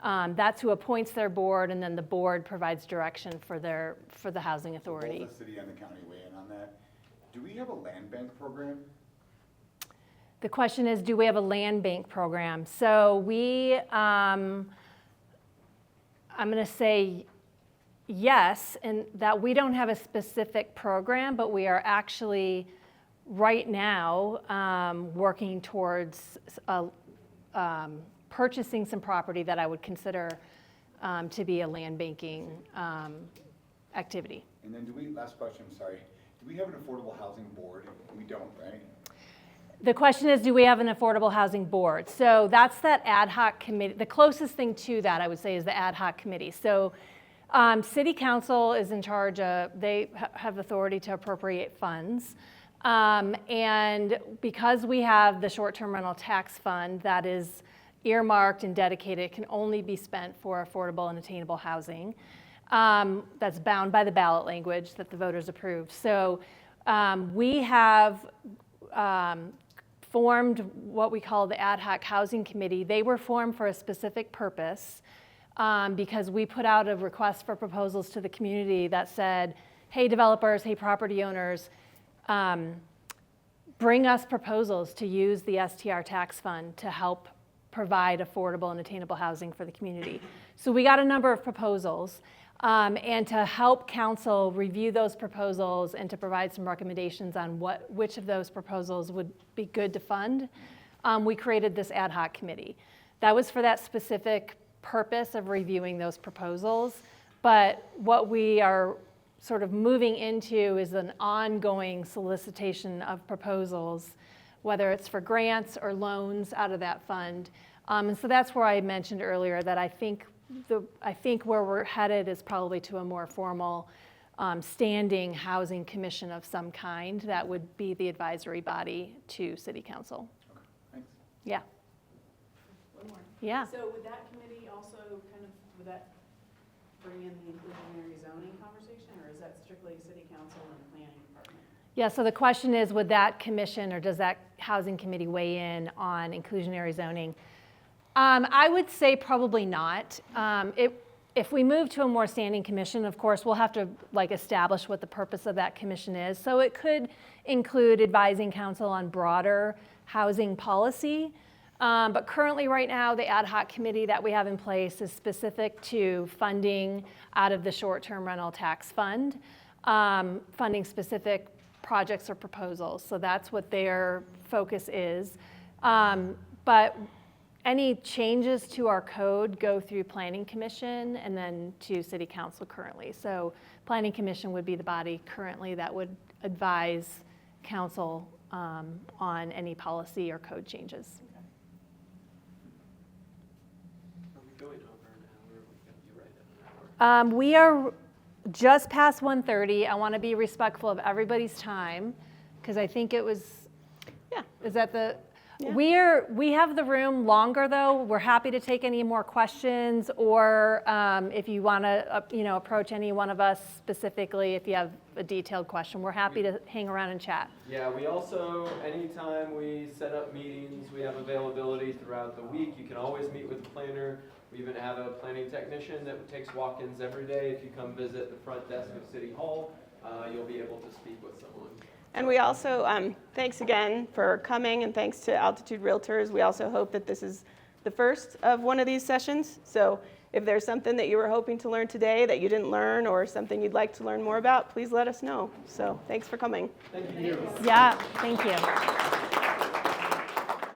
that's who appoints their board, and then the board provides direction for the Housing Authority. Both the city and the county weigh in on that. Do we have a land bank program? The question is, do we have a land bank program? So we, I'm going to say yes, and that we don't have a specific program, but we are actually right now working towards purchasing some property that I would consider to be a land banking activity. And then last question, sorry. Do we have an affordable housing board? We don't, right? The question is, do we have an affordable housing board? So that's that ad hoc committee. The closest thing to that, I would say, is the ad hoc committee. So city council is in charge of, they have authority to appropriate funds. And because we have the short-term rental tax fund that is earmarked and dedicated, can only be spent for affordable and attainable housing. That's bound by the ballot language that the voters approved. So we have formed what we call the ad hoc housing committee. They were formed for a specific purpose because we put out a request for proposals to the community that said, hey developers, hey property owners, bring us proposals to use the STR tax fund to help provide affordable and attainable housing for the community. So we got a number of proposals, and to help council review those proposals and to provide some recommendations on which of those proposals would be good to fund, we created this ad hoc committee. That was for that specific purpose of reviewing those proposals, but what we are sort of moving into is an ongoing solicitation of proposals, whether it's for grants or loans out of that fund. And so that's where I mentioned earlier that I think where we're headed is probably to a more formal standing housing commission of some kind that would be the advisory body to city council. Okay, thanks. Yeah. One more. Yeah. So would that committee also kind of, would that bring in the inclusionary zoning conversation, or is that strictly city council and planning department? Yeah, so the question is, would that commission or does that housing committee weigh in on inclusionary zoning? I would say probably not. If we move to a more standing commission, of course, we'll have to establish what the purpose of that commission is. So it could include advising council on broader housing policy. But currently right now, the ad hoc committee that we have in place is specific to funding out of the short-term rental tax fund, funding specific projects or proposals. So that's what their focus is. But any changes to our code go through Planning Commission and then to City Council currently. So Planning Commission would be the body currently that would advise council on any policy or code changes. Are we going over an hour? We gotta be right at an hour. We are just past 1:30. I want to be respectful of everybody's time because I think it was, Yeah. is that the, Yeah. we have the room longer though. We're happy to take any more questions or if you want to approach any one of us specifically, if you have a detailed question, we're happy to hang around and chat. Yeah, we also, anytime we set up meetings, we have availability throughout the week. You can always meet with the planner. We even have a planning technician that takes walk-ins every day. If you come visit the front desk of City Hall, you'll be able to speak with someone. And we also, thanks again for coming, and thanks to Altitude Realtors. We also hope that this is the first of one of these sessions. So if there's something that you were hoping to learn today that you didn't learn or something you'd like to learn more about, please let us know. So thanks for coming. Thank you. Yeah, thank you.